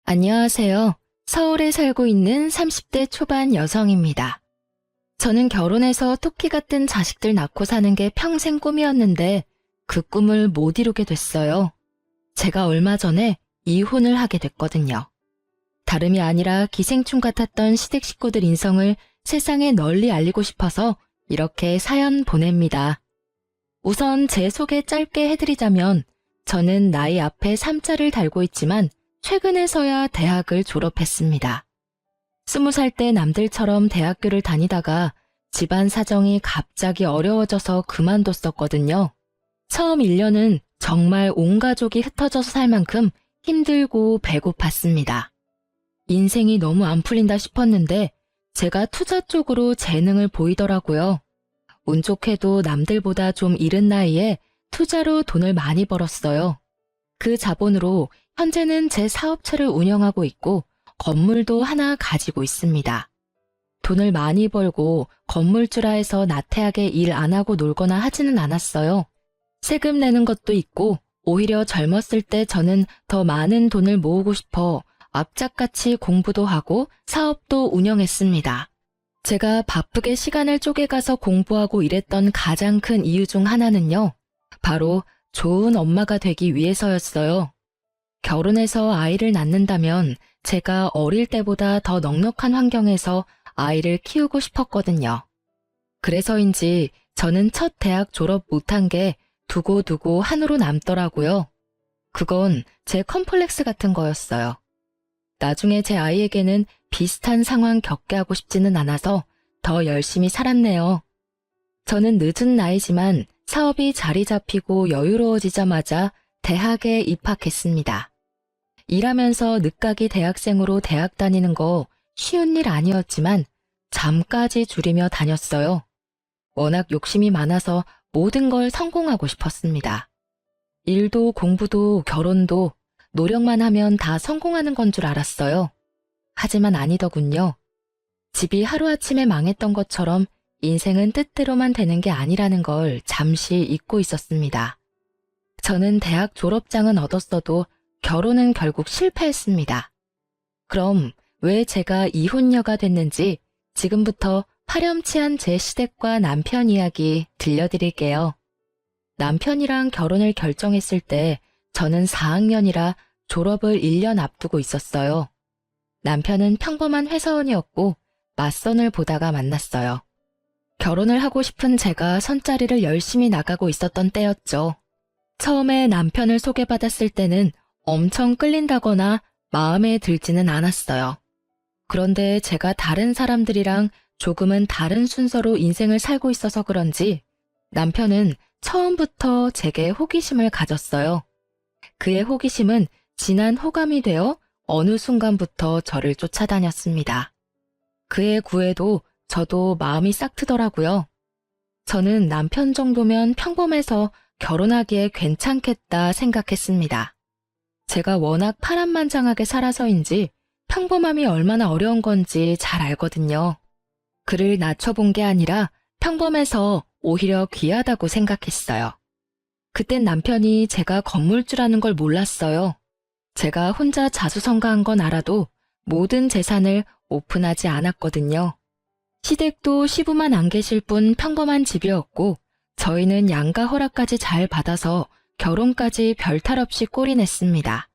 안녕하세요. 서울에 살고 있는 30대 초반 여성입니다. 저는 결혼해서 토끼 같은 자식들 낳고 사는 게 평생 꿈이었는데 그 꿈을 못 이루게 됐어요. 제가 얼마 전에 이혼을 하게 됐거든요. 다름이 아니라 기생충 같았던 시댁 식구들 인성을 세상에 널리 알리고 싶어서 이렇게 사연 보냅니다. 우선 제 소개 짧게 해드리자면 저는 나이 앞에 3자를 달고 있지만 최근에서야 대학을 졸업했습니다. 20살 때 남들처럼 대학교를 다니다가 집안 사정이 갑자기 어려워져서 그만뒀었거든요. 처음 1년은 정말 온 가족이 흩어져서 살 만큼 힘들고 배고팠습니다. 인생이 너무 안 풀린다 싶었는데 제가 투자 쪽으로 재능을 보이더라고요. 운 좋게도 남들보다 좀 이른 나이에 투자로 돈을 많이 벌었어요. 그 자본으로 현재는 제 사업체를 운영하고 있고 건물도 하나 가지고 있습니다. 돈을 많이 벌고 건물주라 해서 나태하게 일 안 하고 놀거나 하지는 않았어요. 세금 내는 것도 있고 오히려 젊었을 때 저는 더 많은 돈을 모으고 싶어 악착같이 공부도 하고 사업도 운영했습니다. 제가 바쁘게 시간을 쪼개가서 공부하고 일했던 가장 큰 이유 중 하나는요. 바로 좋은 엄마가 되기 위해서였어요. 결혼해서 아이를 낳는다면 제가 어릴 때보다 더 넉넉한 환경에서 아이를 키우고 싶었거든요. 그래서인지 저는 첫 대학 졸업 못한 게 두고두고 한으로 남더라고요. 그건 제 컴플렉스 같은 거였어요. 나중에 제 아이에게는 비슷한 상황 겪게 하고 싶지는 않아서 더 열심히 살았네요. 저는 늦은 나이지만 사업이 자리 잡히고 여유로워지자마자 대학에 입학했습니다. 일하면서 늦가기 대학생으로 대학 다니는 거 쉬운 일 아니었지만 잠까지 줄이며 다녔어요. 워낙 욕심이 많아서 모든 걸 성공하고 싶었습니다. 일도 공부도 결혼도 노력만 하면 다 성공하는 건 줄 알았어요. 하지만 아니더군요. 집이 하루아침에 망했던 것처럼 인생은 뜻대로만 되는 게 아니라는 걸 잠시 잊고 있었습니다. 저는 대학 졸업장은 얻었어도 결혼은 결국 실패했습니다. 그럼 왜 제가 이혼녀가 됐는지 지금부터 파렴치한 제 시댁과 남편 이야기 들려드릴게요. 남편이랑 결혼을 결정했을 때 저는 4학년이라 졸업을 1년 앞두고 있었어요. 남편은 평범한 회사원이었고 맞선을 보다가 만났어요. 결혼을 하고 싶은 제가 선자리를 열심히 나가고 있었던 때였죠. 처음에 남편을 소개받았을 때는 엄청 끌린다거나 마음에 들지는 않았어요. 그런데 제가 다른 사람들이랑 조금은 다른 순서로 인생을 살고 있어서 그런지 남편은 처음부터 제게 호기심을 가졌어요. 그의 호기심은 진한 호감이 되어 어느 순간부터 저를 쫓아다녔습니다. 그의 구애도 저도 마음이 싹 트더라고요. 저는 남편 정도면 평범해서 결혼하기에 괜찮겠다 생각했습니다. 제가 워낙 파란만장하게 살아서인지 평범함이 얼마나 어려운 건지 잘 알거든요. 그를 낮춰본 게 아니라 평범해서 오히려 귀하다고 생각했어요. 그땐 남편이 제가 건물주라는 걸 몰랐어요. 제가 혼자 자수성가한 건 알아도 모든 재산을 오픈하지 않았거든요. 시댁도 시부만 안 계실 뿐 평범한 집이었고 저희는 양가 허락까지 잘 받아서 결혼까지 별탈 없이 꼴이 냈습니다.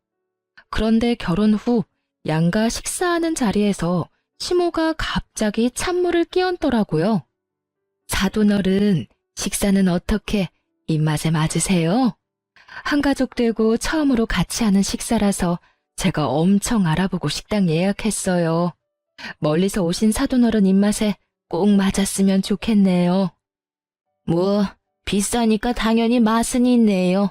그런데 결혼 후 양가 식사하는 자리에서 시모가 갑자기 찬물을 끼얹더라고요. 사돈어른, 식사는 어떻게 입맛에 맞으세요? 한가족 되고 처음으로 같이 하는 식사라서 제가 엄청 알아보고 식당 예약했어요. 멀리서 오신 사돈어른 입맛에 꼭 맞았으면 좋겠네요. 뭐, 비싸니까 당연히 맛은 있네요.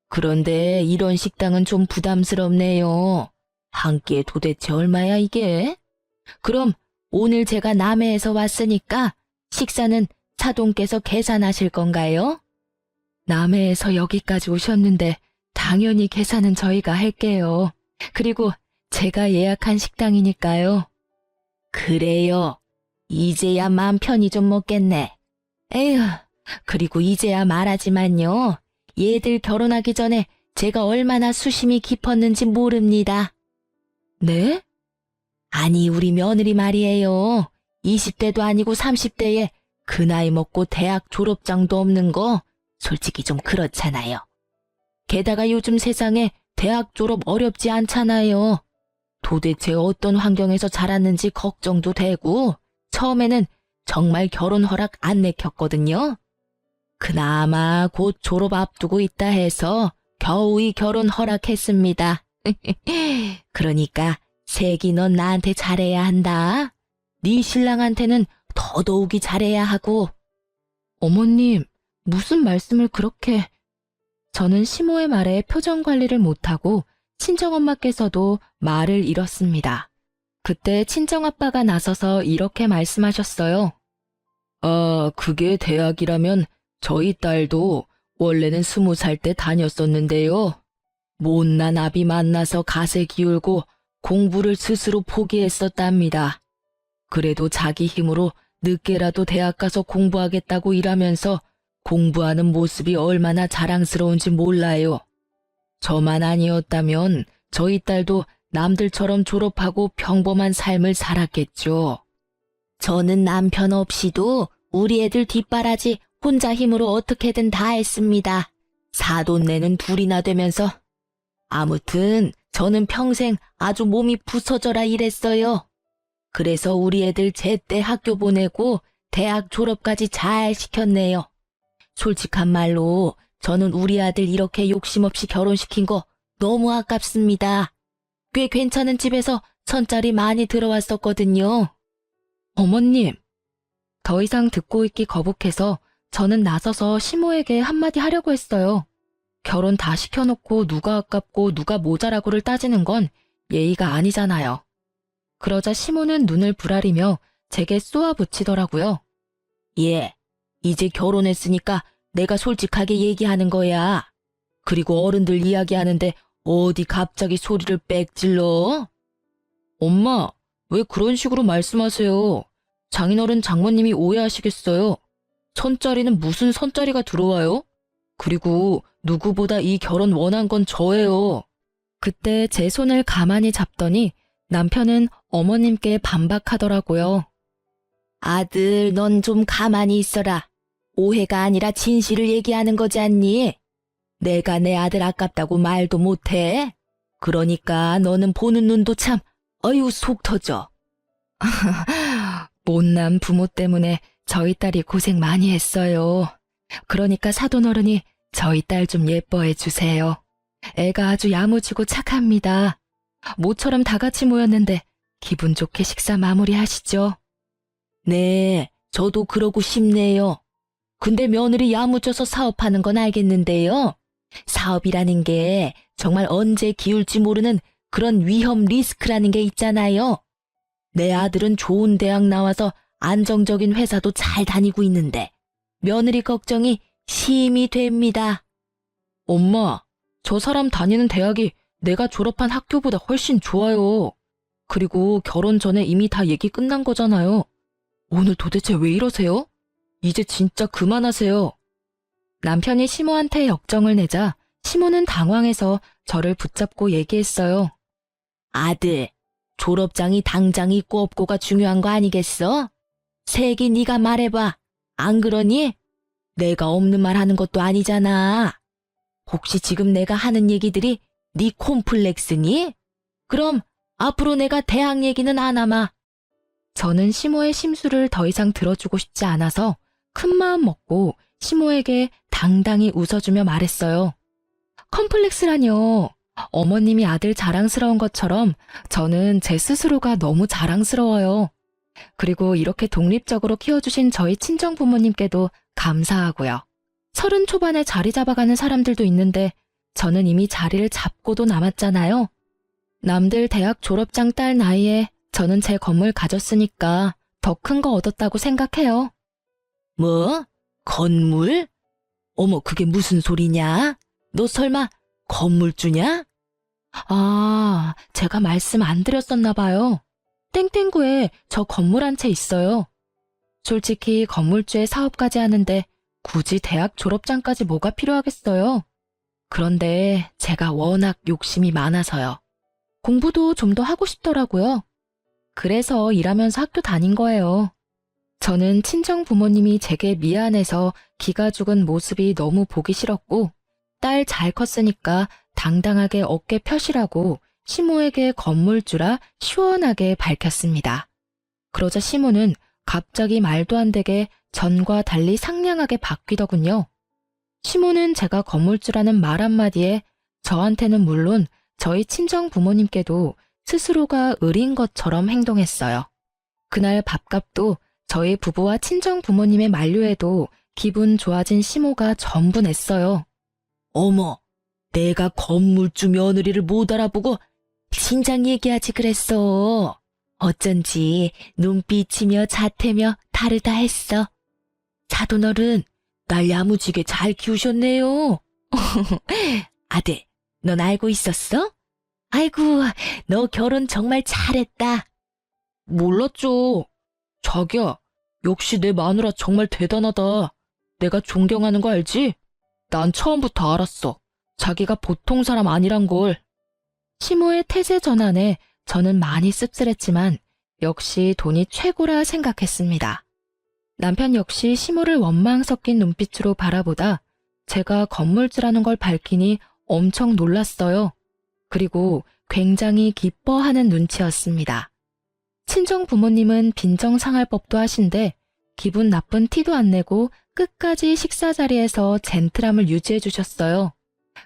그런데 이런 식당은 좀 부담스럽네요. 한 끼에 도대체 얼마야 이게? 그럼 오늘 제가 남해에서 왔으니까 식사는 사돈께서 계산하실 건가요? 남해에서 여기까지 오셨는데 당연히 계산은 저희가 할게요. 그리고 제가 예약한 식당이니까요. 그래요. 이제야 마음 편히 좀 먹겠네. 에휴, 그리고 이제야 말하지만요. 얘들 결혼하기 전에 제가 얼마나 수심이 깊었는지 모릅니다. 네? 아니, 우리 며느리 말이에요. 20대도 아니고 30대에 그 나이 먹고 대학 졸업장도 없는 거 솔직히 좀 그렇잖아요. 게다가 요즘 세상에 대학 졸업 어렵지 않잖아요. 도대체 어떤 환경에서 자랐는지 걱정도 되고 처음에는 정말 결혼 허락 안 내켰거든요. 그나마 곧 졸업 앞두고 있다 해서 겨우이 결혼 허락했습니다. 그러니까 색이 넌 나한테 잘해야 한다. 네 신랑한테는 더더욱이 잘해야 하고. 어머님, 무슨 말씀을 그렇게... 저는 시모의 말에 표정 관리를 못하고 친정엄마께서도 말을 잃었습니다. 그때 친정아빠가 나서서 이렇게 말씀하셨어요. 아, 그게 대학이라면 저희 딸도 원래는 20살 때 다녔었는데요. 못난 아비 만나서 가세 기울고 공부를 스스로 포기했었답니다. 그래도 자기 힘으로 늦게라도 대학 가서 공부하겠다고 일하면서 공부하는 모습이 얼마나 자랑스러운지 몰라요. 저만 아니었다면 저희 딸도 남들처럼 졸업하고 평범한 삶을 살았겠죠. 저는 남편 없이도 우리 애들 뒷바라지 혼자 힘으로 어떻게든 다 했습니다. 사돈네는 둘이나 되면서. 아무튼 저는 평생 아주 몸이 부서져라 일했어요. 그래서 우리 애들 제때 학교 보내고 대학 졸업까지 잘 시켰네요. 솔직한 말로 저는 우리 아들 이렇게 욕심 없이 결혼시킨 거 너무 아깝습니다. 꽤 괜찮은 집에서 천짜리 많이 들어왔었거든요. 어머님, 더 이상 듣고 있기 거북해서 저는 나서서 시모에게 한마디 하려고 했어요. 결혼 다 시켜놓고 누가 아깝고 누가 모자라고를 따지는 건 예의가 아니잖아요. 그러자 시모는 눈을 부라리며 제게 쏘아붙이더라고요. 예, 이제 결혼했으니까 내가 솔직하게 얘기하는 거야. 그리고 어른들 이야기하는데 어디 갑자기 소리를 빽 질러? 엄마, 왜 그런 식으로 말씀하세요? 장인어른 장모님이 오해하시겠어요. 천짜리는 무슨 선짜리가 들어와요? 그리고 누구보다 이 결혼 원한 건 저예요. 그때 제 손을 가만히 잡더니 남편은 어머님께 반박하더라고요. 아들, 넌 좀 가만히 있어라. 오해가 아니라 진실을 얘기하는 거지 않니? 내가 내 아들 아깝다고 말도 못해. 그러니까 너는 보는 눈도 참, 어휴, 속 터져. 못난 부모 때문에 저희 딸이 고생 많이 했어요. 그러니까 사돈어른이 저희 딸 좀 예뻐해 주세요. 애가 아주 야무지고 착합니다. 모처럼 다 같이 모였는데 기분 좋게 식사 마무리하시죠. 네, 저도 그러고 싶네요. 근데 며느리 야무져서 사업하는 건 알겠는데요. 사업이라는 게 정말 언제 기울지 모르는 그런 위험 리스크라는 게 있잖아요. 내 아들은 좋은 대학 나와서 안정적인 회사도 잘 다니고 있는데 며느리 걱정이 심히 됩니다. 엄마, 저 사람 다니는 대학이 내가 졸업한 학교보다 훨씬 좋아요. 그리고 결혼 전에 이미 다 얘기 끝난 거잖아요. 오늘 도대체 왜 이러세요? 이제 진짜 그만하세요. 남편이 시모한테 역정을 내자 시모는 당황해서 저를 붙잡고 얘기했어요. 아들, 졸업장이 당장 있고 없고가 중요한 거 아니겠어? 색이 네가 말해봐. 안 그러니? 내가 없는 말 하는 것도 아니잖아. 혹시 지금 내가 하는 얘기들이 네 콤플렉스니? 그럼 앞으로 내가 대학 얘기는 안 하마. 저는 시모의 심수를 더 이상 들어주고 싶지 않아서 큰 마음 먹고 시모에게 당당히 웃어주며 말했어요. 컴플렉스라뇨. 어머님이 아들 자랑스러운 것처럼 저는 제 스스로가 너무 자랑스러워요. 그리고 이렇게 독립적으로 키워주신 저희 친정 부모님께도 감사하고요. 30 초반에 자리 잡아가는 사람들도 있는데 저는 이미 자리를 잡고도 남았잖아요. 남들 대학 졸업장 딸 나이에 저는 제 건물 가졌으니까 더 큰 거 얻었다고 생각해요. 뭐? 건물? 어머, 그게 무슨 소리냐? 너 설마 건물주냐? 아, 제가 말씀 안 드렸었나 봐요. 땡땡구에 저 건물 한 채 있어요. 솔직히 건물주에 사업까지 하는데 굳이 대학 졸업장까지 뭐가 필요하겠어요. 그런데 제가 워낙 욕심이 많아서요. 공부도 좀 더 하고 싶더라고요. 그래서 일하면서 학교 다닌 거예요. 저는 친정 부모님이 제게 미안해서 기가 죽은 모습이 너무 보기 싫었고, 딸 잘 컸으니까 당당하게 어깨 펴시라고 시모에게 건물주라 시원하게 밝혔습니다. 그러자 시모는 갑자기 말도 안 되게 전과 달리 상냥하게 바뀌더군요. 시모는 제가 건물주라는 말 한마디에 저한테는 물론 저희 친정 부모님께도 스스로가 을인 것처럼 행동했어요. 그날 밥값도 저희 부부와 친정 부모님의 만류에도 기분 좋아진 시모가 전부 냈어요. 어머, 내가 건물주 며느리를 못 알아보고 신장 얘기하지 그랬어. 어쩐지 눈빛이며 자태며 다르다 했어. 사돈어른, 날 야무지게 잘 키우셨네요. 아들, 넌 알고 있었어? 아이고, 너 결혼 정말 잘했다. 몰랐죠. 자기야, 역시 내 마누라 정말 대단하다. 내가 존경하는 거 알지? 난 처음부터 알았어. 자기가 보통 사람 아니란 걸. 시모의 태세 전환에 저는 많이 씁쓸했지만 역시 돈이 최고라 생각했습니다. 남편 역시 시모를 원망 섞인 눈빛으로 바라보다 제가 건물주라는 걸 밝히니 엄청 놀랐어요. 그리고 굉장히 기뻐하는 눈치였습니다. 친정 부모님은 빈정상할 법도 하신데 기분 나쁜 티도 안 내고 끝까지 식사 자리에서 젠틀함을 유지해 주셨어요.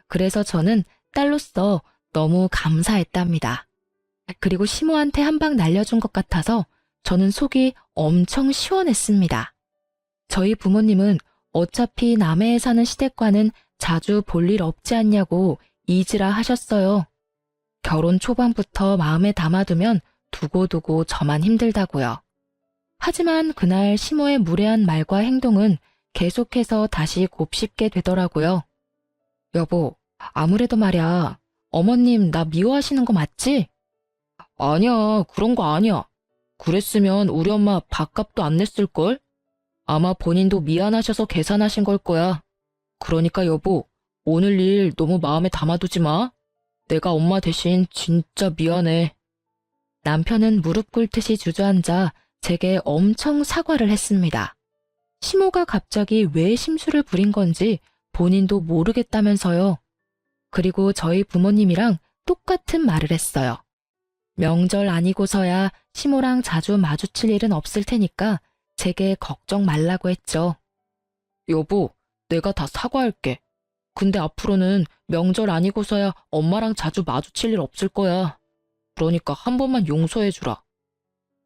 그래서 저는 딸로서 너무 감사했답니다. 그리고 시모한테 한 방 날려준 것 같아서 저는 속이 엄청 시원했습니다. 저희 부모님은 어차피 남해에 사는 시댁과는 자주 볼 일 없지 않냐고 이지라 하셨어요. 결혼 초반부터 마음에 담아두면 두고두고 저만 힘들다고요. 하지만 그날 시모의 무례한 말과 행동은 계속해서 다시 곱씹게 되더라고요. 여보, 아무래도 말야, 어머님 나 미워하시는 거 맞지? 아니야, 그런 거 아니야. 그랬으면 우리 엄마 밥값도 안 냈을걸? 아마 본인도 미안하셔서 계산하신 걸 거야. 그러니까 여보, 오늘 일 너무 마음에 담아두지 마. 내가 엄마 대신 진짜 미안해. 남편은 무릎 꿇듯이 주저앉아 제게 엄청 사과를 했습니다. 시모가 갑자기 왜 심술을 부린 건지 본인도 모르겠다면서요. 그리고 저희 부모님이랑 똑같은 말을 했어요. 명절 아니고서야 시모랑 자주 마주칠 일은 없을 테니까 제게 걱정 말라고 했죠. 여보, 내가 다 사과할게. 근데 앞으로는 명절 아니고서야 엄마랑 자주 마주칠 일 없을 거야. 그러니까 한 번만 용서해주라.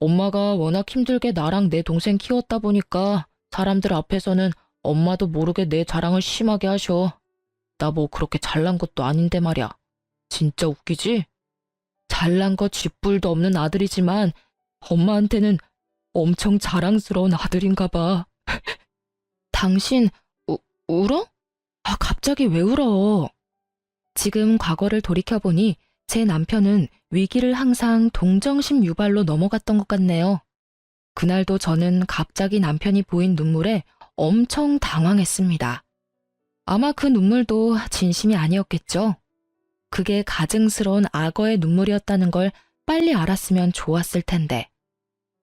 엄마가 워낙 힘들게 나랑 내 동생 키웠다 보니까 사람들 앞에서는 엄마도 모르게 내 자랑을 심하게 하셔. 나 뭐 그렇게 잘난 것도 아닌데 말이야. 진짜 웃기지? 잘난 거 쥐뿔도 없는 아들이지만 엄마한테는 엄청 자랑스러운 아들인가 봐. 당신 울어? 아, 갑자기 왜 울어? 지금 과거를 돌이켜보니 제 남편은 위기를 항상 동정심 유발로 넘어갔던 것 같네요. 그날도 저는 갑자기 남편이 보인 눈물에 엄청 당황했습니다. 아마 그 눈물도 진심이 아니었겠죠. 그게 가증스러운 악어의 눈물이었다는 걸 빨리 알았으면 좋았을 텐데.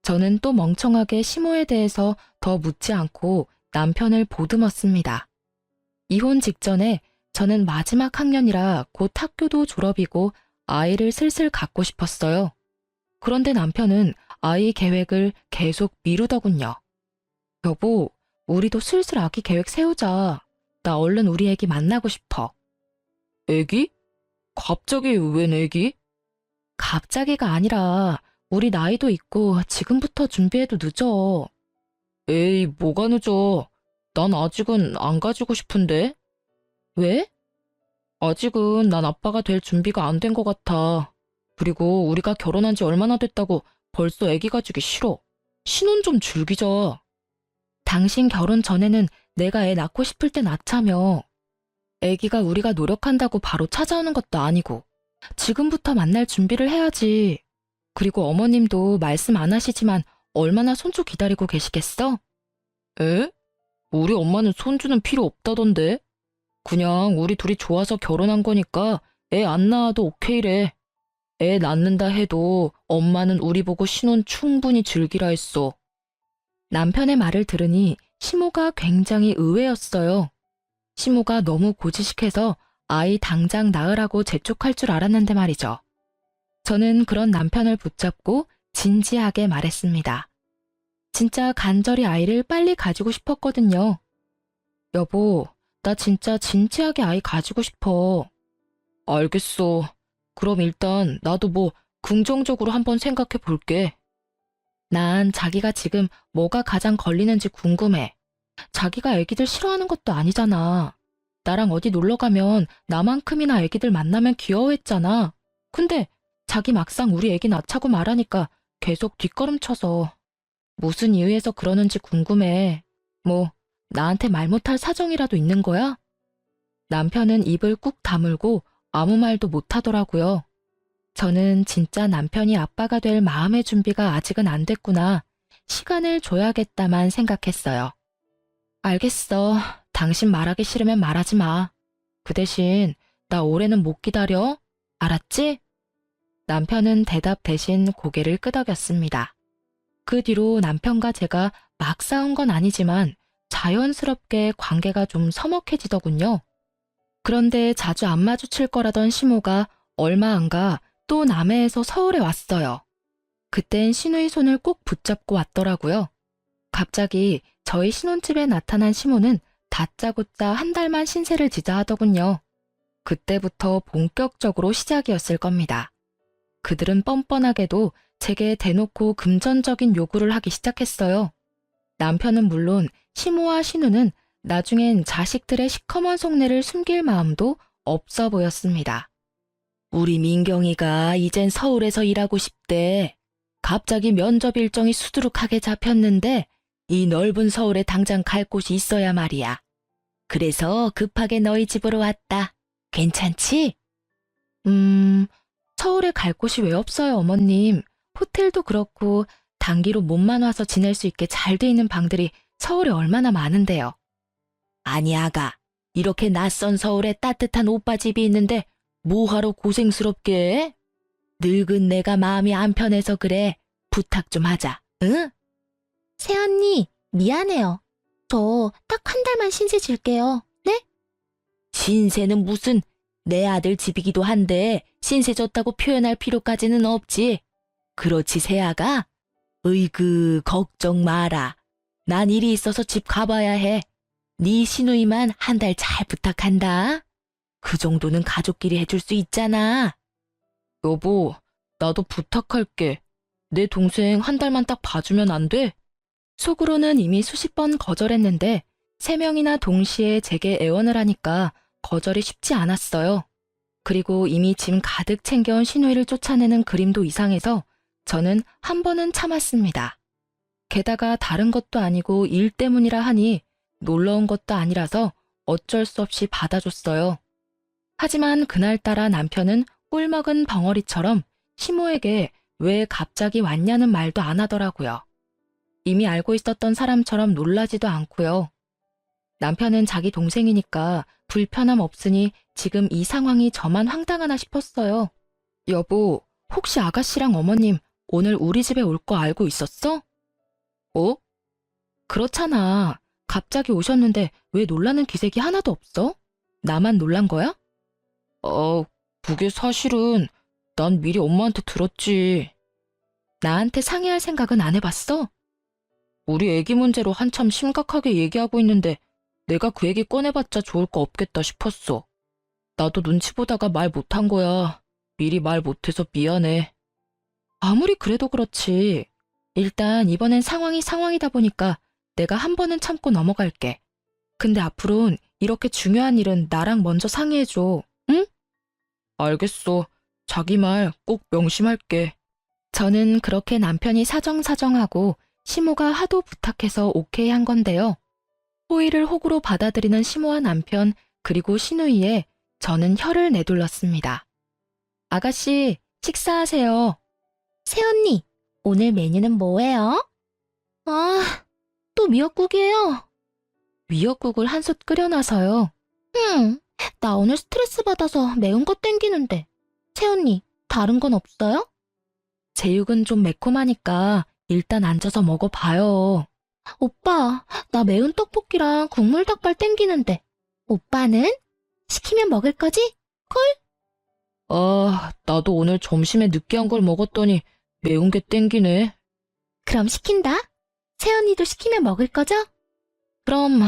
저는 또 멍청하게 시모에 대해서 더 묻지 않고 남편을 보듬었습니다. 이혼 직전에 저는 마지막 학년이라 곧 학교도 졸업이고 아이를 슬슬 갖고 싶었어요. 그런데 남편은 아이 계획을 계속 미루더군요. 여보, 우리도 슬슬 아기 계획 세우자. 나 얼른 우리 애기 만나고 싶어. 애기? 갑자기 웬 애기? 갑자기가 아니라 우리 나이도 있고 지금부터 준비해도 늦어. 에이, 뭐가 늦어. 난 아직은 안 가지고 싶은데. 왜? 아직은 난 아빠가 될 준비가 안 된 것 같아. 그리고 우리가 결혼한 지 얼마나 됐다고 벌써 애기 가지기 싫어. 신혼 좀 즐기자. 당신 결혼 전에는 내가 애 낳고 싶을 때 낳자며. 애기가 우리가 노력한다고 바로 찾아오는 것도 아니고 지금부터 만날 준비를 해야지. 그리고 어머님도 말씀 안 하시지만 얼마나 손주 기다리고 계시겠어? 에? 우리 엄마는 손주는 필요 없다던데. 그냥 우리 둘이 좋아서 결혼한 거니까 애 안 낳아도 오케이래. 애 낳는다 해도 엄마는 우리 보고 신혼 충분히 즐기라 했어. 남편의 말을 들으니 시모가 굉장히 의외였어요. 시모가 너무 고지식해서 아이 당장 낳으라고 재촉할 줄 알았는데 말이죠. 저는 그런 남편을 붙잡고 진지하게 말했습니다. 진짜 간절히 아이를 빨리 가지고 싶었거든요. 여보, 나 진짜 진지하게 아이 가지고 싶어. 알겠어. 그럼 일단 나도 뭐 긍정적으로 한번 생각해 볼게. 난 자기가 지금 뭐가 가장 걸리는지 궁금해. 자기가 애기들 싫어하는 것도 아니잖아. 나랑 어디 놀러 가면 나만큼이나 애기들 만나면 귀여워했잖아. 근데 자기 막상 우리 애기 낳자고 말하니까 계속 뒷걸음쳐서. 무슨 이유에서 그러는지 궁금해. 뭐 나한테 말 못할 사정이라도 있는 거야? 남편은 입을 꾹 다물고 아무 말도 못하더라고요. 저는 진짜 남편이 아빠가 될 마음의 준비가 아직은 안 됐구나. 시간을 줘야겠다만 생각했어요. 알겠어. 당신 말하기 싫으면 말하지 마. 그 대신 나 올해는 못 기다려. 알았지? 남편은 대답 대신 고개를 끄덕였습니다. 그 뒤로 남편과 제가 막 싸운 건 아니지만 자연스럽게 관계가 좀 서먹해지더군요. 그런데 자주 안 마주칠 거라던 시모가 얼마 안 가 또 남해에서 서울에 왔어요. 그땐 시누이 손을 꼭 붙잡고 왔더라고요. 갑자기 저희 신혼집에 나타난 시모는 다짜고짜 한 달만 신세를 지자 하더군요. 그때부터 본격적으로 시작이었을 겁니다. 그들은 뻔뻔하게도 제게 대놓고 금전적인 요구를 하기 시작했어요. 남편은 물론 시모와 신우는 나중엔 자식들의 시커먼 속내를 숨길 마음도 없어 보였습니다. 우리 민경이가 이젠 서울에서 일하고 싶대. 갑자기 면접 일정이 수두룩하게 잡혔는데 이 넓은 서울에 당장 갈 곳이 있어야 말이야. 그래서 급하게 너희 집으로 왔다. 괜찮지? 서울에 갈 곳이 왜 없어요, 어머님. 호텔도 그렇고 단기로 몸만 와서 지낼 수 있게 잘 돼 있는 방들이 서울에 얼마나 많은데요. 아니 아가, 이렇게 낯선 서울에 따뜻한 오빠 집이 있는데 뭐하러 고생스럽게 해? 늙은 내가 마음이 안 편해서 그래. 부탁 좀 하자, 응? 새언니, 미안해요. 저 딱 한 달만 신세 질게요. 네? 신세는 무슨, 내 아들 집이기도 한데 신세 졌다고 표현할 필요까지는 없지. 그렇지 새아가? 으이그 걱정 마라. 난 일이 있어서 집 가봐야 해. 네 시누이만 한 달 잘 부탁한다. 그 정도는 가족끼리 해줄 수 있잖아. 여보, 나도 부탁할게. 내 동생 한 달만 딱 봐주면 안 돼? 속으로는 이미 수십 번 거절했는데 3명이나 동시에 제게 애원을 하니까 거절이 쉽지 않았어요. 그리고 이미 짐 가득 챙겨온 시누이를 쫓아내는 그림도 이상해서 저는 한 번은 참았습니다. 게다가 다른 것도 아니고 일 때문이라 하니 놀러 온 것도 아니라서 어쩔 수 없이 받아줬어요. 하지만 그날따라 남편은 꿀먹은 벙어리처럼 시모에게 왜 갑자기 왔냐는 말도 안 하더라고요. 이미 알고 있었던 사람처럼 놀라지도 않고요. 남편은 자기 동생이니까 불편함 없으니 지금 이 상황이 저만 황당하나 싶었어요. 여보, 혹시 아가씨랑 어머님 오늘 우리 집에 올 거 알고 있었어? 어? 그렇잖아. 갑자기 오셨는데 왜 놀라는 기색이 하나도 없어? 나만 놀란 거야? 그게 사실은 난 미리 엄마한테 들었지. 나한테 상의할 생각은 안 해봤어? 우리 애기 문제로 한참 심각하게 얘기하고 있는데 내가 그 얘기 꺼내봤자 좋을 거 없겠다 싶었어. 나도 눈치 보다가 말 못한 거야. 미리 말 못해서 미안해. 아무리 그래도 그렇지. 일단 이번엔 상황이 상황이다 보니까 내가 한 번은 참고 넘어갈게. 근데 앞으로는 이렇게 중요한 일은 나랑 먼저 상의해줘. 응? 알겠어. 자기 말 꼭 명심할게. 저는 그렇게 남편이 사정사정하고 시모가 하도 부탁해서 오케이 한 건데요. 호의를 호구로 받아들이는 시모와 남편 그리고 시누이에 저는 혀를 내둘렀습니다. 아가씨, 식사하세요. 새언니, 오늘 메뉴는 뭐예요? 아, 또 미역국이에요. 미역국을 한 솥 끓여놔서요. 나 오늘 스트레스 받아서 매운 거 땡기는데. 새언니, 다른 건 없어요? 제육은 좀 매콤하니까 일단 앉아서 먹어봐요. 오빠, 나 매운 떡볶이랑 국물 닭발 땡기는데. 오빠는? 시키면 먹을 거지? 아, 나도 오늘 점심에 느끼한 걸 먹었더니 매운 게 땡기네. 그럼 시킨다. 새언니도 시키면 먹을 거죠? 그럼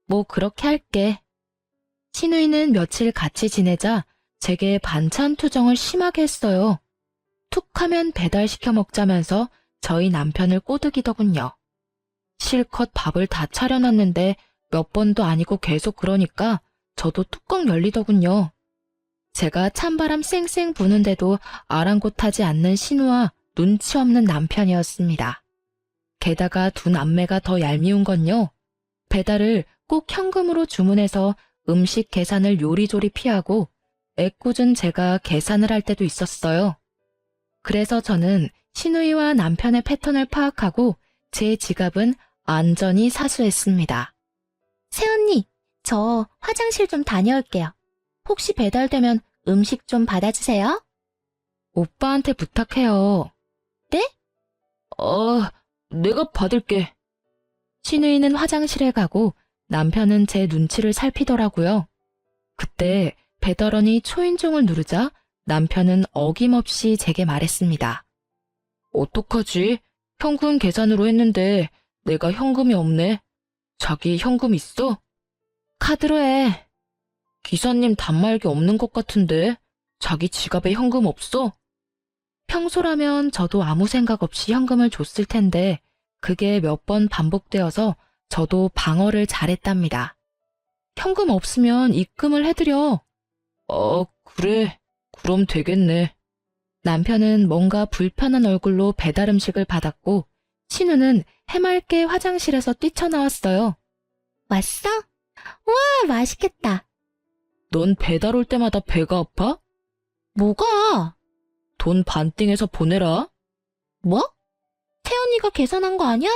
뭐 그렇게 할게. 신우이는 며칠 같이 지내자 제게 반찬 투정을 심하게 했어요. 툭 하면 배달시켜 먹자면서 저희 남편을 꼬드기더군요. 실컷 밥을 다 차려놨는데 몇 번도 아니고 계속 그러니까 저도 뚜껑 열리더군요. 제가 찬바람 쌩쌩 부는데도 아랑곳하지 않는 신우와 눈치 없는 남편이었습니다. 게다가 두 남매가 더 얄미운 건요. 배달을 꼭 현금으로 주문해서 음식 계산을 요리조리 피하고 애꿎은 제가 계산을 할 때도 있었어요. 그래서 저는 신우이와 남편의 패턴을 파악하고 제 지갑은 안전히 사수했습니다. 새언니, 저 화장실 좀 다녀올게요. 혹시 배달되면 음식 좀 받아주세요. 오빠한테 부탁해요. 네? 내가 받을게. 신우이는 화장실에 가고 남편은 제 눈치를 살피더라고요. 그때 배달원이 초인종을 누르자 남편은 어김없이 제게 말했습니다. 어떡하지? 현금 계산으로 했는데 내가 현금이 없네. 자기 현금 있어? 카드로 해. 기사님 단말기 없는 것 같은데 자기 지갑에 현금 없어? 평소라면 저도 아무 생각 없이 현금을 줬을 텐데 그게 몇 번 반복되어서 저도 방어를 잘했답니다. 현금 없으면 입금을 해드려. 그래. 그럼 되겠네. 남편은 뭔가 불편한 얼굴로 배달 음식을 받았고 신우는 해맑게 화장실에서 뛰쳐나왔어요. 왔어? 와, 맛있겠다. 넌 배달 올 때마다 배가 아파? 뭐가? 돈 반띵해서 보내라. 뭐? 새언니가 계산한 거 아니야?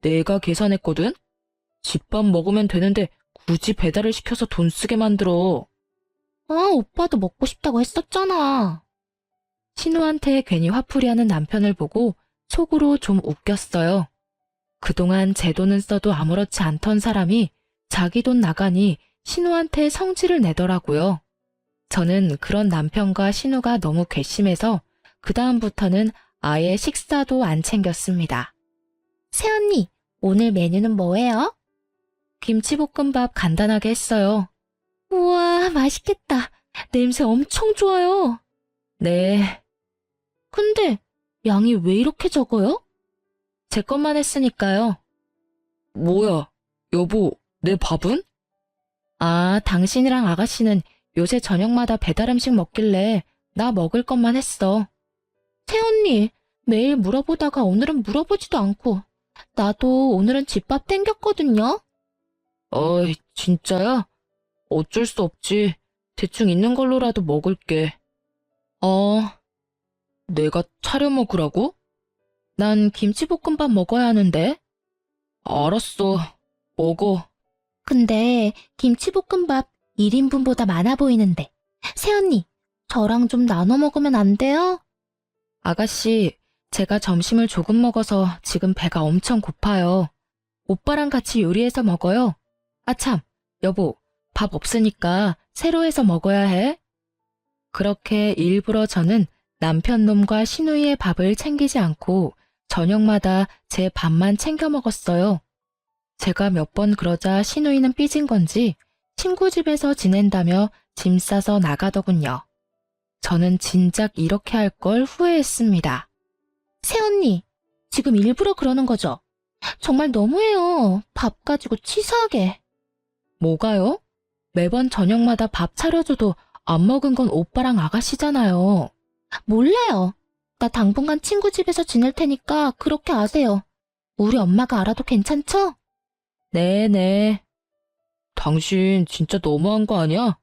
내가 계산했거든? 집밥 먹으면 되는데 굳이 배달을 시켜서 돈 쓰게 만들어. 오빠도 먹고 싶다고 했었잖아. 신우한테 괜히 화풀이하는 남편을 보고 속으로 좀 웃겼어요. 그동안 제 돈은 써도 아무렇지 않던 사람이 자기 돈 나가니 신우한테 성질을 내더라고요. 저는 그런 남편과 신우가 너무 괘씸해서 그다음부터는 아예 식사도 안 챙겼습니다. 새언니, 오늘 메뉴는 뭐예요? 김치볶음밥 간단하게 했어요. 우와, 맛있겠다. 냄새 엄청 좋아요. 네. 근데 양이 왜 이렇게 적어요? 제 것만 했으니까요. 뭐야, 여보, 내 밥은? 아, 당신이랑 아가씨는 요새 저녁마다 배달 음식 먹길래 나 먹을 것만 했어. 새언니, 매일 물어보다가 오늘은 물어보지도 않고. 나도 오늘은 집밥 땡겼거든요. 어이, 진짜야? 어쩔 수 없지. 대충 있는 걸로라도 먹을게. 내가 차려 먹으라고? 난 김치볶음밥 먹어야 하는데. 알았어, 먹어. 근데 김치볶음밥 1인분보다 많아 보이는데. 새언니, 저랑 좀 나눠 먹으면 안 돼요? 아가씨, 제가 점심을 조금 먹어서 지금 배가 엄청 고파요. 오빠랑 같이 요리해서 먹어요. 아참, 여보, 밥 없으니까 새로 해서 먹어야 해. 그렇게 일부러 저는 남편 놈과 신우이의 밥을 챙기지 않고 저녁마다 제 밥만 챙겨 먹었어요. 제가 몇 번 그러자 신우이는 삐진 건지 친구 집에서 지낸다며 짐 싸서 나가더군요. 저는 진작 이렇게 할 걸 후회했습니다. 새언니, 지금 일부러 그러는 거죠? 정말 너무해요. 밥 가지고 치사하게. 뭐가요? 매번 저녁마다 밥 차려줘도 안 먹은 건 오빠랑 아가씨잖아요. 몰라요. 나 당분간 친구 집에서 지낼 테니까 그렇게 아세요. 우리 엄마가 알아도 괜찮죠? 네네. 당신 진짜 너무한 거 아니야?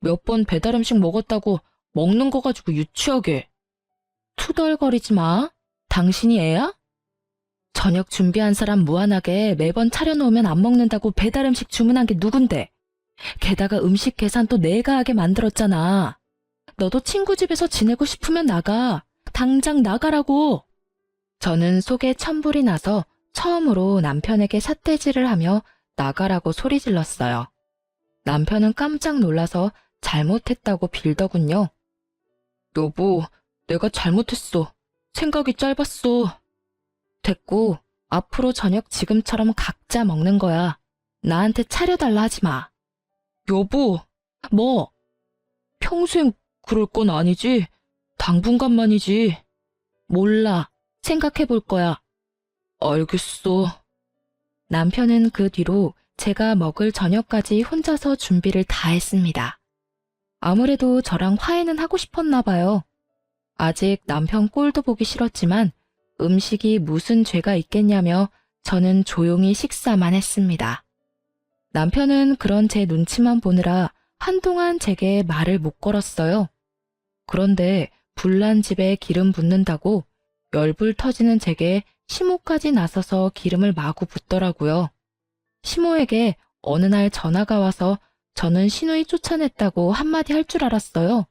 몇 번 배달 음식 먹었다고 먹는 거 가지고 유치하게. 투덜거리지 마. 당신이 애야? 저녁 준비한 사람 무한하게 매번 차려놓으면 안 먹는다고 배달 음식 주문한 게 누군데? 게다가 음식 계산도 내가 하게 만들었잖아. 너도 친구 집에서 지내고 싶으면 나가. 당장 나가라고. 저는 속에 천불이 나서 처음으로 남편에게 삿대질을 하며 나가라고 소리 질렀어요. 남편은 깜짝 놀라서 잘못했다고 빌더군요. 여보, 내가 잘못했어. 생각이 짧았어. 됐고, 앞으로 저녁 지금처럼 각자 먹는 거야. 나한테 차려달라 하지 마. 여보, 뭐? 평생 그럴 건 아니지? 당분간만이지. 몰라. 생각해 볼 거야. 알겠어. 남편은 그 뒤로 제가 먹을 저녁까지 혼자서 준비를 다 했습니다. 아무래도 저랑 화해는 하고 싶었나 봐요. 아직 남편 꼴도 보기 싫었지만 음식이 무슨 죄가 있겠냐며 저는 조용히 식사만 했습니다. 남편은 그런 제 눈치만 보느라 한동안 제게 말을 못 걸었어요. 그런데 불난 집에 기름 붓는다고 열불 터지는 제게 시모까지 나서서 기름을 마구 붓더라고요. 시모에게 어느 날 전화가 와서 저는 시누이 쫓아냈다고 한마디 할 줄 알았어요.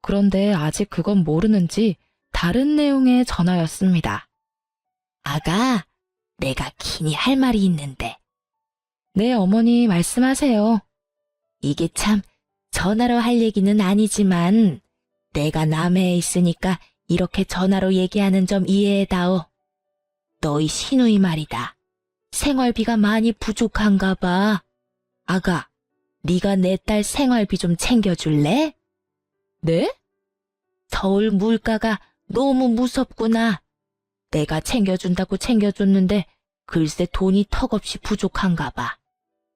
그런데 아직 그건 모르는지 다른 내용의 전화였습니다. 아가, 내가 긴히 할 말이 있는데. 네, 어머니 말씀하세요. 이게 참 전화로 할 얘기는 아니지만 내가 남해에 있으니까 이렇게 전화로 얘기하는 점 이해해다오. 너희 시누이 말이다. 생활비가 많이 부족한가 봐. 아가, 네가 내 딸 생활비 좀 챙겨줄래? 네? 서울 물가가 너무 무섭구나. 내가 챙겨준다고 챙겨줬는데 글쎄 돈이 턱없이 부족한가 봐.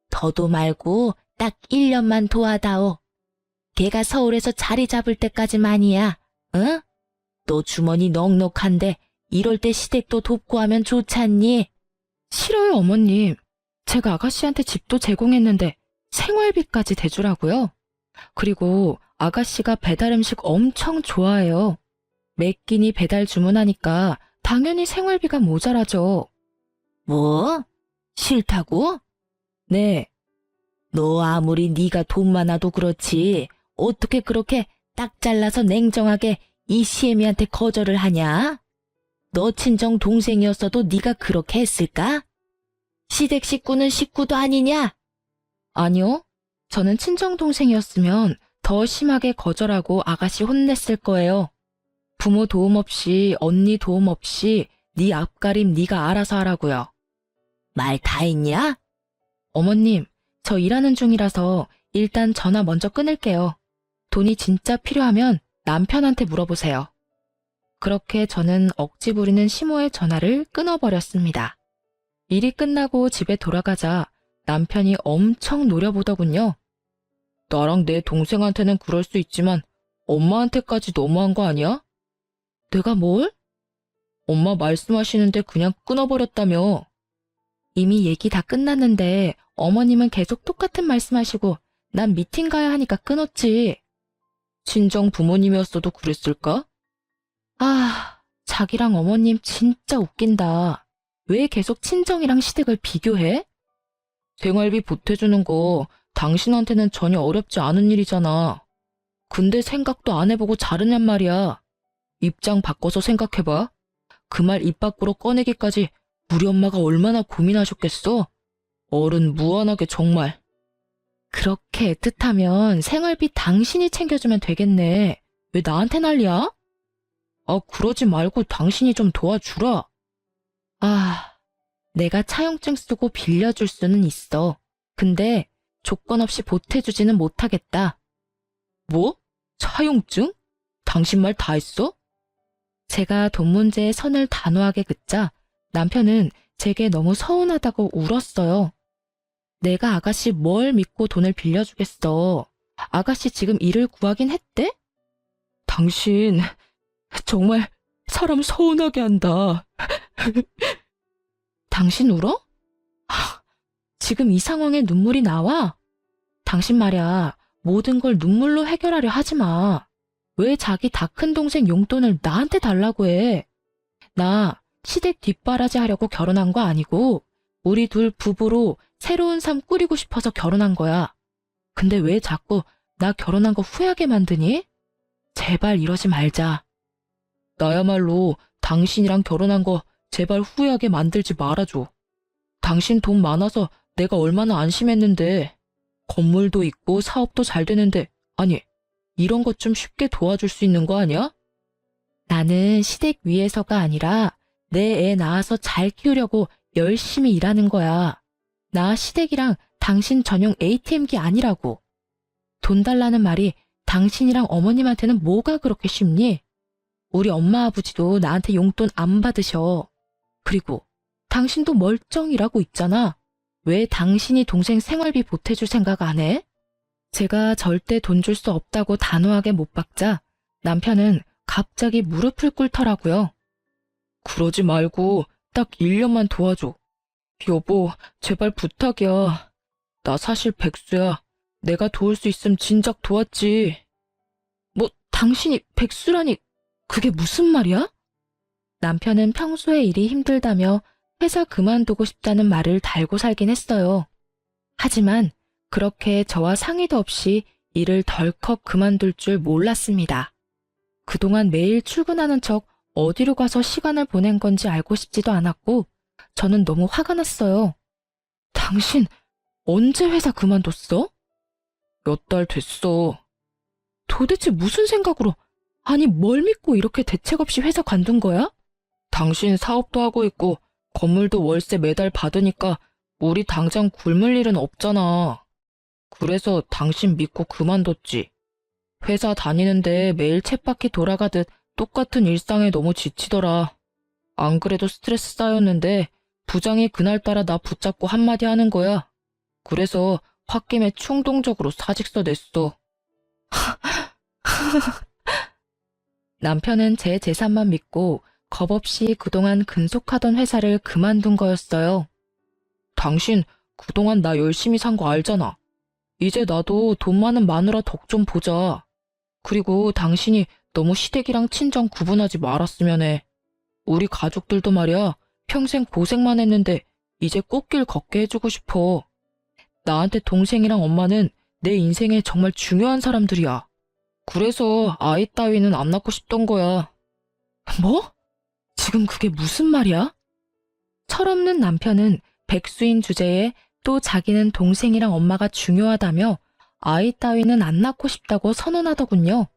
더도 말고 딱 1년만 도와다오. 걔가 서울에서 자리 잡을 때까지만이야. 응? 너 주머니 넉넉한데 이럴 때 시댁도 돕고 하면 좋잖니? 싫어요, 어머님. 제가 아가씨한테 집도 제공했는데 생활비까지 대주라고요? 그리고 아가씨가 배달 음식 엄청 좋아해요. 매 끼니 배달 주문하니까 당연히 생활비가 모자라죠. 뭐? 싫다고? 네. 너 아무리 네가 돈 많아도 그렇지 어떻게 그렇게 딱 잘라서 냉정하게 이 시애미한테 거절을 하냐? 너 친정 동생이었어도 네가 그렇게 했을까? 시댁 식구는 식구도 아니냐? 아니요. 저는 친정 동생이었으면 더 심하게 거절하고 아가씨 혼냈을 거예요. 부모 도움 없이 언니 도움 없이 네 앞가림 네가 알아서 하라고요. 말 다 했냐? 어머님, 저 일하는 중이라서 일단 전화 먼저 끊을게요. 돈이 진짜 필요하면 남편한테 물어보세요. 그렇게 저는 억지 부리는 시모의 전화를 끊어버렸습니다. 일이 끝나고 집에 돌아가자 남편이 엄청 노려보더군요. 나랑 내 동생한테는 그럴 수 있지만 엄마한테까지 너무한 거 아니야? 내가 뭘? 엄마 말씀하시는데 그냥 끊어버렸다며. 이미 얘기 다 끝났는데 어머님은 계속 똑같은 말씀하시고 난 미팅 가야 하니까 끊었지. 친정 부모님이었어도 그랬을까? 아, 자기랑 어머님 진짜 웃긴다. 왜 계속 친정이랑 시댁을 비교해? 생활비 보태주는 거 당신한테는 전혀 어렵지 않은 일이잖아. 근데 생각도 안 해보고 자르냔 말이야. 입장 바꿔서 생각해봐. 그 말 입 밖으로 꺼내기까지 우리 엄마가 얼마나 고민하셨겠어? 어른 무한하게 정말. 그렇게 애틋하면 생활비 당신이 챙겨주면 되겠네. 왜 나한테 난리야? 아, 그러지 말고 당신이 좀 도와주라. 아, 내가 차용증 쓰고 빌려줄 수는 있어. 근데 조건 없이 보태주지는 못하겠다. 뭐? 차용증? 당신 말 다 했어? 제가 돈 문제에 선을 단호하게 긋자 남편은 제게 너무 서운하다고 울었어요. 내가 아가씨 뭘 믿고 돈을 빌려주겠어. 아가씨 지금 일을 구하긴 했대? 당신 정말 사람 서운하게 한다. 당신 울어? 지금 이 상황에 눈물이 나와? 당신 말야 모든 걸 눈물로 해결하려 하지 마. 왜 자기 다 큰 동생 용돈을 나한테 달라고 해? 나 시댁 뒷바라지 하려고 결혼한 거 아니고 우리 둘 부부로 새로운 삶 꾸리고 싶어서 결혼한 거야. 근데 왜 자꾸 나 결혼한 거 후회하게 만드니? 제발 이러지 말자. 나야말로 당신이랑 결혼한 거 제발 후회하게 만들지 말아줘. 당신 돈 많아서 내가 얼마나 안심했는데. 건물도 있고 사업도 잘 되는데, 아니, 이런 것 좀 쉽게 도와줄 수 있는 거 아니야? 나는 시댁 위해서가 아니라 내 애 낳아서 잘 키우려고 열심히 일하는 거야. 나 시댁이랑 당신 전용 ATM기 아니라고. 돈 달라는 말이 당신이랑 어머님한테는 뭐가 그렇게 쉽니? 우리 엄마 아버지도 나한테 용돈 안 받으셔. 그리고 당신도 멀쩡이라고 있잖아. 왜 당신이 동생 생활비 보태줄 생각 안 해? 제가 절대 돈 줄 수 없다고 단호하게 못 박자 남편은 갑자기 무릎을 꿇더라고요. 그러지 말고 딱 1년만 도와줘. 여보, 제발 부탁이야. 나 사실 백수야. 내가 도울 수 있으면 진작 도왔지. 뭐 당신이 백수라니 그게 무슨 말이야? 남편은 평소에 일이 힘들다며 회사 그만두고 싶다는 말을 달고 살긴 했어요. 하지만 그렇게 저와 상의도 없이 일을 덜컥 그만둘 줄 몰랐습니다. 그동안 매일 출근하는 척 어디로 가서 시간을 보낸 건지 알고 싶지도 않았고 저는 너무 화가 났어요. 당신 언제 회사 그만뒀어? 몇 달 됐어. 도대체 무슨 생각으로, 아니 뭘 믿고 이렇게 대책 없이 회사 관둔 거야? 당신 사업도 하고 있고 건물도 월세 매달 받으니까 우리 당장 굶을 일은 없잖아. 그래서 당신 믿고 그만뒀지. 회사 다니는데 매일 쳇바퀴 돌아가듯 똑같은 일상에 너무 지치더라. 안 그래도 스트레스 쌓였는데 부장이 그날따라 나 붙잡고 한마디 하는 거야. 그래서 홧김에 충동적으로 사직서 냈어. 남편은 제 재산만 믿고 겁없이 그동안 근속하던 회사를 그만둔 거였어요. 당신 그동안 나 열심히 산 거 알잖아. 이제 나도 돈 많은 마누라 덕 좀 보자. 그리고 당신이 너무 시댁이랑 친정 구분하지 말았으면 해. 우리 가족들도 말이야 평생 고생만 했는데 이제 꽃길 걷게 해주고 싶어. 나한테 동생이랑 엄마는 내 인생에 정말 중요한 사람들이야. 그래서 아이 따위는 안 낳고 싶던 거야. 뭐? 지금 그게 무슨 말이야? 철없는 남편은 백수인 주제에 또 자기는 동생이랑 엄마가 중요하다며 아이 따위는 안 낳고 싶다고 선언하더군요.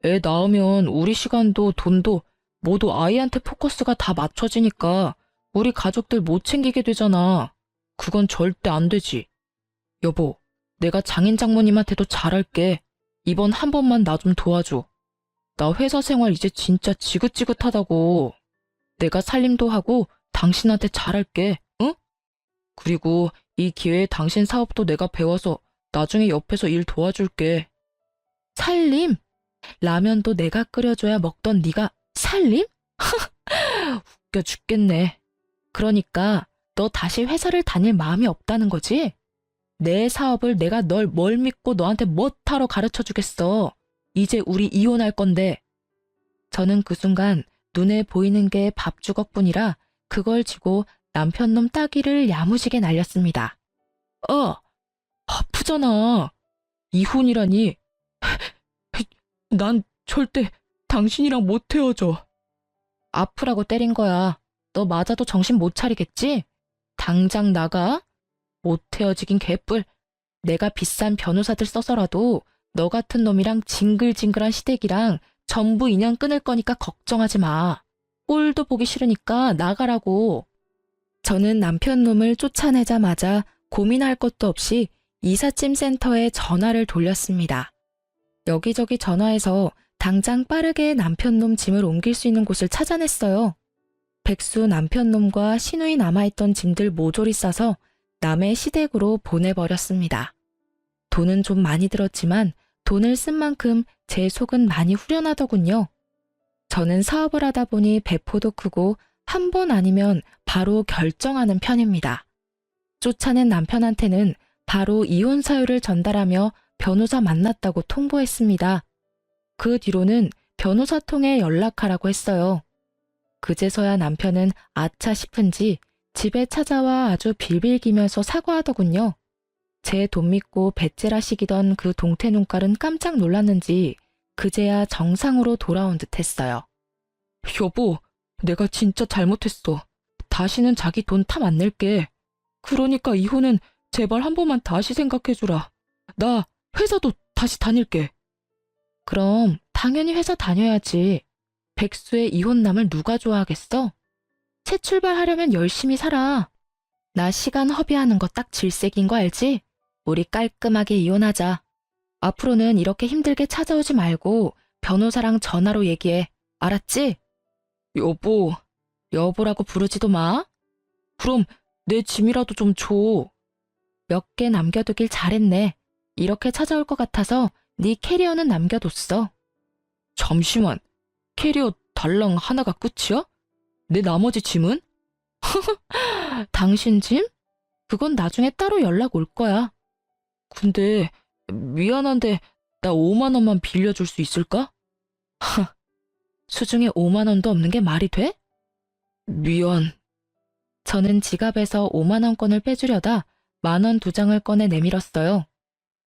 애 낳으면 우리 시간도 돈도 모두 아이한테 포커스가 다 맞춰지니까 우리 가족들 못 챙기게 되잖아. 그건 절대 안 되지. 여보, 내가 장인 장모님한테도 잘할게. 이번 한 번만 나 좀 도와줘. 나 회사 생활 이제 진짜 지긋지긋하다고. 내가 살림도 하고 당신한테 잘할게, 응? 그리고 이 기회에 당신 사업도 내가 배워서 나중에 옆에서 일 도와줄게. 살림? 라면도 내가 끓여줘야 먹던 네가 살림? 웃겨 죽겠네. 그러니까 너 다시 회사를 다닐 마음이 없다는 거지? 내 사업을 내가 널 뭘 믿고 너한테 못하러 가르쳐 주겠어. 이제 우리 이혼할 건데. 저는 그 순간 눈에 보이는 게 밥주걱뿐이라 그걸 쥐고 남편 놈 따귀를 야무지게 날렸습니다. 아프잖아. 이혼이라니. 난 절대 당신이랑 못 헤어져. 아프라고 때린 거야. 너 맞아도 정신 못 차리겠지? 당장 나가. 못 헤어지긴 개뿔. 내가 비싼 변호사들 써서라도 너 같은 놈이랑 징글징글한 시댁이랑 전부 인연 끊을 거니까 걱정하지 마. 꼴도 보기 싫으니까 나가라고. 저는 남편 놈을 쫓아내자마자 고민할 것도 없이 이삿짐 센터에 전화를 돌렸습니다. 여기저기 전화해서 당장 빠르게 남편 놈 짐을 옮길 수 있는 곳을 찾아냈어요. 백수 남편 놈과 시누이 남아있던 짐들 모조리 싸서 남의 시댁으로 보내버렸습니다. 돈은 좀 많이 들었지만 돈을 쓴 만큼 제 속은 많이 후련하더군요. 저는 사업을 하다 보니 배포도 크고 한 번 아니면 바로 결정하는 편입니다. 쫓아낸 남편한테는 바로 이혼 사유를 전달하며 변호사 만났다고 통보했습니다. 그 뒤로는 변호사 통해 연락하라고 했어요. 그제서야 남편은 아차 싶은지 집에 찾아와 아주 빌빌기면서 사과하더군요. 제 돈 믿고 배째라 시기던 그 동태 눈깔은 깜짝 놀랐는지 그제야 정상으로 돌아온 듯 했어요. 여보, 내가 진짜 잘못했어. 다시는 자기 돈 탐 안 낼게. 그러니까 이혼은 제발 한 번만 다시 생각해주라. 나 회사도 다시 다닐게. 그럼 당연히 회사 다녀야지. 백수의 이혼남을 누가 좋아하겠어? 새 출발하려면 열심히 살아. 나 시간 허비하는 거 딱 질색인 거 알지? 우리 깔끔하게 이혼하자. 앞으로는 이렇게 힘들게 찾아오지 말고 변호사랑 전화로 얘기해. 알았지? 여보, 여보라고 부르지도 마. 그럼 내 짐이라도 좀 줘. 몇 개 남겨두길 잘했네. 이렇게 찾아올 것 같아서 네 캐리어는 남겨뒀어. 잠시만, 캐리어 달랑 하나가 끝이야? 내 나머지 짐은? 당신 짐? 그건 나중에 따로 연락 올 거야. 근데 미안한데 나 5만 원만 빌려줄 수 있을까? 수중에 5만 원도 없는 게 말이 돼? 미안. 저는 지갑에서 5만 원권을 빼주려다 10,000원 2장을 꺼내 내밀었어요.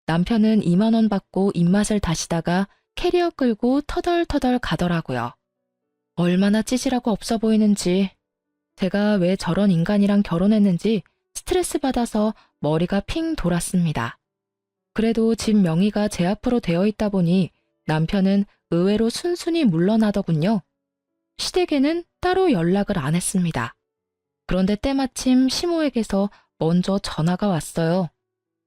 남편은 2만 원 받고 입맛을 다시다가 캐리어 끌고 터덜터덜 가더라고요. 얼마나 찌질하고 없어 보이는지. 제가 왜 저런 인간이랑 결혼했는지 스트레스 받아서 머리가 핑 돌았습니다. 그래도 집 명의가 제 앞으로 되어 있다 보니 남편은 의외로 순순히 물러나더군요. 시댁에는 따로 연락을 안 했습니다. 그런데 때마침 시모에게서 먼저 전화가 왔어요.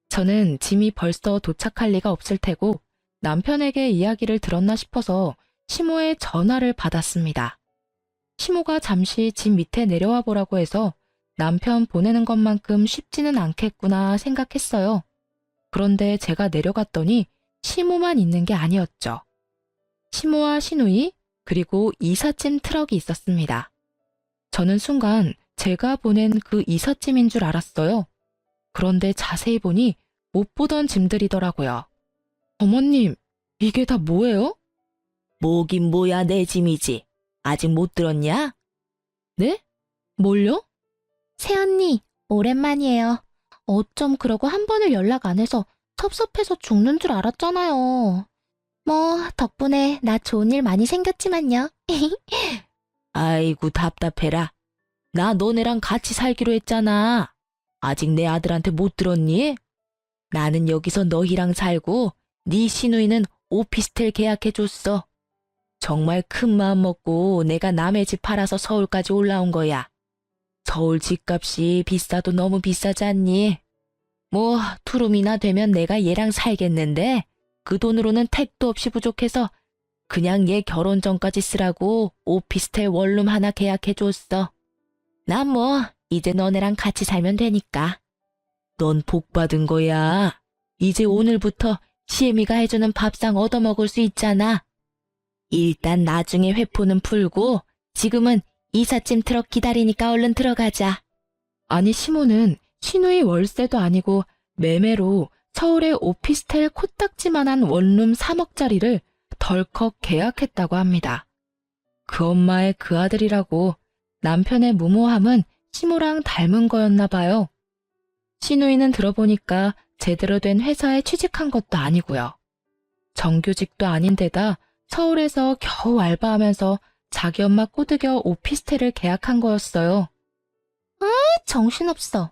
저는 짐이 벌써 도착할 리가 없을 테고 남편에게 이야기를 들었나 싶어서 시모의 전화를 받았습니다. 시모가 잠시 집 밑에 내려와 보라고 해서 남편 보내는 것만큼 쉽지는 않겠구나 생각했어요. 그런데 제가 내려갔더니 시모만 있는 게 아니었죠. 시모와 시누이 그리고 이삿짐 트럭이 있었습니다. 저는 순간 제가 보낸 그 이삿짐인 줄 알았어요. 그런데 자세히 보니 못 보던 짐들이더라고요. 어머님, 이게 다 뭐예요? 뭐긴 뭐야, 내 짐이지. 아직 못 들었냐? 네? 뭘요? 새언니, 오랜만이에요. 어쩜 그러고 한 번을 연락 안 해서 섭섭해서 죽는 줄 알았잖아요. 뭐, 덕분에 나 좋은 일 많이 생겼지만요. 아이고, 답답해라. 나 너네랑 같이 살기로 했잖아. 아직 내 아들한테 못 들었니? 나는 여기서 너희랑 살고 네 시누이는 오피스텔 계약해줬어. 정말 큰 마음 먹고 내가 남의 집 팔아서 서울까지 올라온 거야. 서울 집값이 비싸도 너무 비싸지 않니? 뭐 투룸이나 되면 내가 얘랑 살겠는데 그 돈으로는 택도 없이 부족해서 그냥 얘 결혼 전까지 쓰라고 오피스텔 원룸 하나 계약해줬어. 난 뭐 이제 너네랑 같이 살면 되니까. 넌 복 받은 거야. 이제 오늘부터 시애미가 해주는 밥상 얻어먹을 수 있잖아. 일단 나중에 회포는 풀고 지금은 이삿짐 트럭 기다리니까 얼른 들어가자. 아니 시모는 시누이 월세도 아니고 매매로 서울의 오피스텔 코딱지만한 원룸 3억짜리를 덜컥 계약했다고 합니다. 그 엄마의 그 아들이라고. 남편의 무모함은 시모랑 닮은 거였나 봐요. 시누이는 들어보니까 제대로 된 회사에 취직한 것도 아니고요. 정규직도 아닌데다 서울에서 겨우 알바하면서 자기 엄마 꼬드겨 오피스텔을 계약한 거였어요. 정신없어.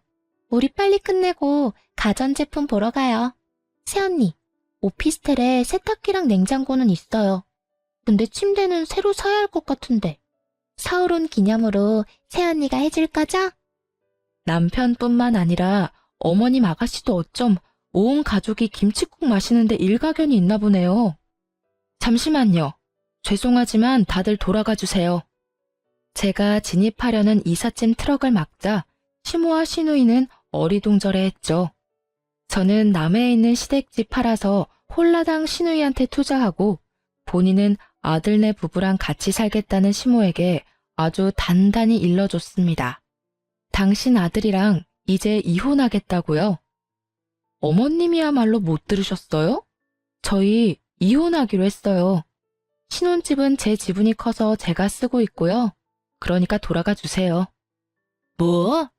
우리 빨리 끝내고 가전제품 보러 가요. 새언니, 오피스텔에 세탁기랑 냉장고는 있어요. 근데 침대는 새로 사야 할 것 같은데. 서울 온 기념으로 새언니가 해줄 거죠? 남편뿐만 아니라 어머님 아가씨도 어쩜 온 가족이 김칫국 마시는데 일가견이 있나 보네요. 잠시만요. 죄송하지만 다들 돌아가 주세요. 제가 진입하려는 이삿짐 트럭을 막자 시모와 시누이는 어리둥절해했죠. 저는 남해에 있는 시댁집 팔아서 홀라당 시누이한테 투자하고 본인은 아들네 부부랑 같이 살겠다는 시모에게 아주 단단히 일러줬습니다. 당신 아들이랑 이제 이혼하겠다고요? 어머님이야말로 못 들으셨어요? 저희 이혼하기로 했어요. 신혼집은 제 지분이 커서 제가 쓰고 있고요. 그러니까 돌아가 주세요. 뭐?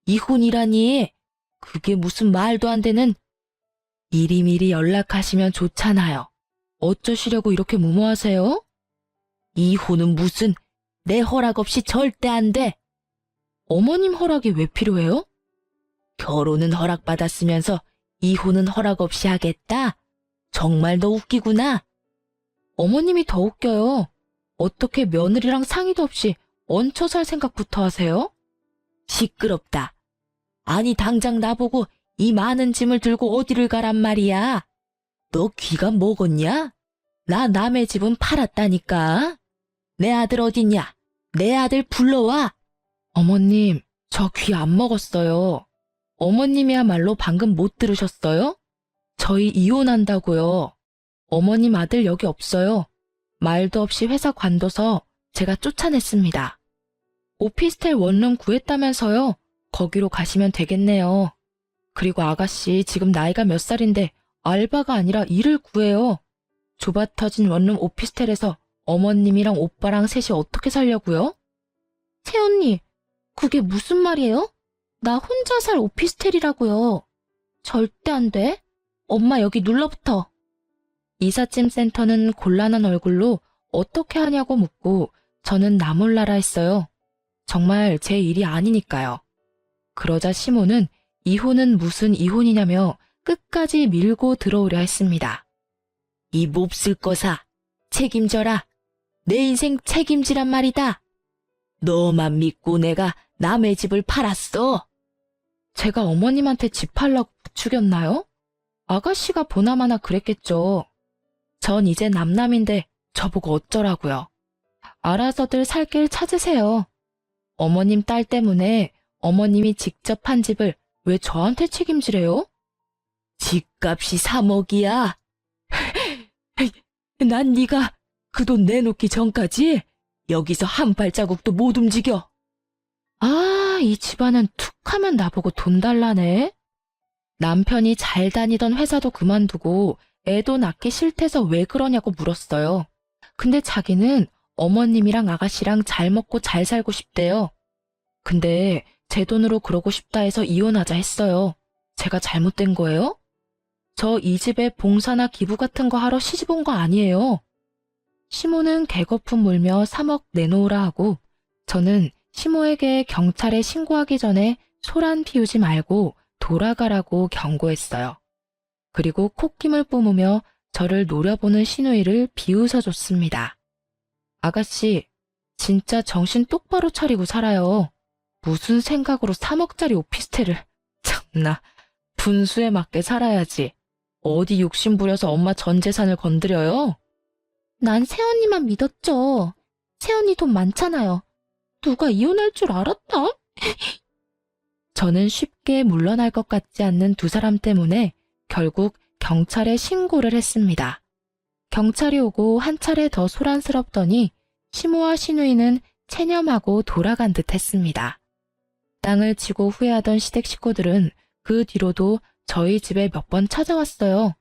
이혼이라니? 그게 무슨 말도 안 되는... 미리미리 연락하시면 좋잖아요. 어쩌시려고 이렇게 무모하세요? 이혼은 무슨 내 허락 없이 절대 안 돼. 어머님 허락이 왜 필요해요? 결혼은 허락받았으면서 이혼은 허락 없이 하겠다? 정말 너 웃기구나. 어머님이 더 웃겨요. 어떻게 며느리랑 상의도 없이 얹혀 살 생각부터 하세요? 시끄럽다. 아니 당장 나보고 이 많은 짐을 들고 어디를 가란 말이야. 너 귀가 먹었냐? 나 남의 집은 팔았다니까. 내 아들 어딨냐? 내 아들 불러와. 어머님, 저 귀 안 먹었어요. 어머님이야말로 방금 못 들으셨어요? 저희 이혼한다고요. 어머님 아들 여기 없어요. 말도 없이 회사 관둬서 제가 쫓아냈습니다. 오피스텔 원룸 구했다면서요. 거기로 가시면 되겠네요. 그리고 아가씨 지금 나이가 몇 살인데 알바가 아니라 일을 구해요. 좁아 터진 원룸 오피스텔에서 어머님이랑 오빠랑 셋이 어떻게 살려고요? 새언니, 그게 무슨 말이에요? 나 혼자 살 오피스텔이라고요. 절대 안 돼. 엄마 여기 눌러붙어. 이삿짐 센터는 곤란한 얼굴로 어떻게 하냐고 묻고 저는 나 몰라라 했어요. 정말 제 일이 아니니까요. 그러자 시모는 이혼은 무슨 이혼이냐며 끝까지 밀고 들어오려 했습니다. 이 몹쓸 거사, 책임져라. 내 인생 책임지란 말이다. 너만 믿고 내가 남의 집을 팔았어. 제가 어머님한테 집 팔라고 부추겼나요? 아가씨가 보나마나 그랬겠죠. 전 이제 남남인데 저보고 어쩌라고요. 알아서들 살 길 찾으세요. 어머님 딸 때문에 어머님이 직접 판 집을 왜 저한테 책임지래요? 집값이 3억이야. 난 네가 그 돈 내놓기 전까지 여기서 한 발자국도 못 움직여. 아, 이 집안은 툭하면 나보고 돈 달라네. 남편이 잘 다니던 회사도 그만두고 애도 낳기 싫대서 왜 그러냐고 물었어요. 근데 자기는 어머님이랑 아가씨랑 잘 먹고 잘 살고 싶대요. 근데 제 돈으로 그러고 싶다 해서 이혼하자 했어요. 제가 잘못된 거예요? 저 이 집에 봉사나 기부 같은 거 하러 시집 온 거 아니에요. 시모는 개거품 물며 3억 내놓으라 하고 저는 시모에게 경찰에 신고하기 전에 소란 피우지 말고 돌아가라고 경고했어요. 그리고 콧김을 뿜으며 저를 노려보는 시누이를 비웃어줬습니다. 아가씨, 진짜 정신 똑바로 차리고 살아요. 무슨 생각으로 3억짜리 오피스텔을. 참나, 분수에 맞게 살아야지. 어디 욕심 부려서 엄마 전 재산을 건드려요? 난 새언니만 믿었죠. 새언니 돈 많잖아요. 누가 이혼할 줄 알았다? 저는 쉽게 물러날 것 같지 않는 두 사람 때문에 결국 경찰에 신고를 했습니다. 경찰이 오고 한 차례 더 소란스럽더니 시모와 시누이는 체념하고 돌아간 듯 했습니다. 땅을 치고 후회하던 시댁 식구들은 그 뒤로도 저희 집에 몇 번 찾아왔어요.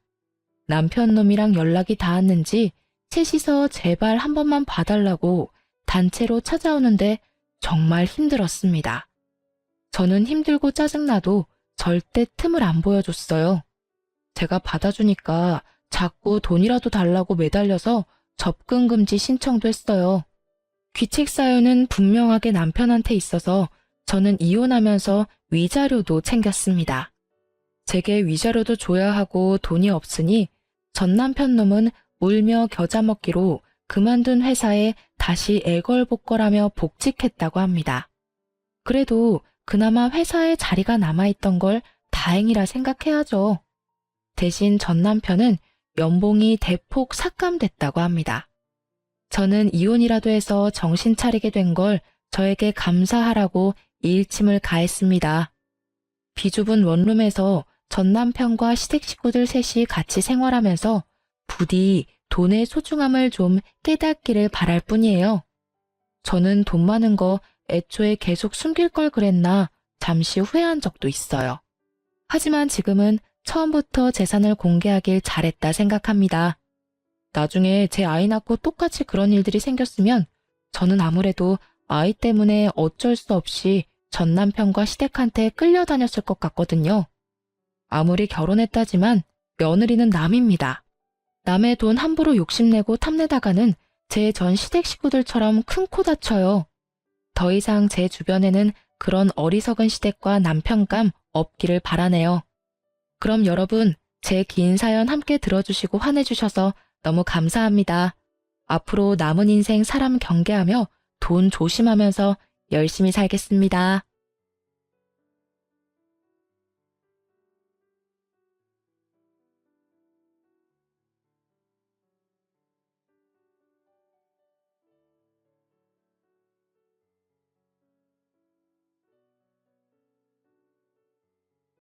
남편 놈이랑 연락이 닿았는지 셋이서 제발 한 번만 봐달라고 단체로 찾아오는데 정말 힘들었습니다. 저는 힘들고 짜증나도 절대 틈을 안 보여줬어요. 제가 받아주니까 자꾸 돈이라도 달라고 매달려서 접근 금지 신청도 했어요. 귀책 사유는 분명하게 남편한테 있어서 저는 이혼하면서 위자료도 챙겼습니다. 제게 위자료도 줘야 하고 돈이 없으니 전 남편 놈은 울며 겨자 먹기로 그만둔 회사에 다시 애걸복걸하며 복직했다고 합니다. 그래도 그나마 회사에 자리가 남아있던 걸 다행이라 생각해야죠. 대신 전 남편은 연봉이 대폭 삭감됐다고 합니다. 저는 이혼이라도 해서 정신 차리게 된 걸 저에게 감사하라고 일침을 가했습니다. 비좁은 원룸에서 전 남편과 시댁 식구들 셋이 같이 생활하면서 부디 돈의 소중함을 좀 깨닫기를 바랄 뿐이에요. 저는 돈 많은 거 애초에 계속 숨길 걸 그랬나 잠시 후회한 적도 있어요. 하지만 지금은 처음부터 재산을 공개하길 잘했다 생각합니다. 나중에 제 아이 낳고 똑같이 그런 일들이 생겼으면 저는 아무래도 아이 때문에 어쩔 수 없이 전 남편과 시댁한테 끌려다녔을 것 같거든요. 아무리 결혼했다지만 며느리는 남입니다. 남의 돈 함부로 욕심내고 탐내다가는 제 전 시댁 식구들처럼 큰 코 다쳐요. 더 이상 제 주변에는 그런 어리석은 시댁과 남편감 없기를 바라네요. 그럼 여러분, 제 긴 사연 함께 들어주시고 환해주셔서 너무 감사합니다. 앞으로 남은 인생 사람 경계하며 돈 조심하면서 열심히 살겠습니다.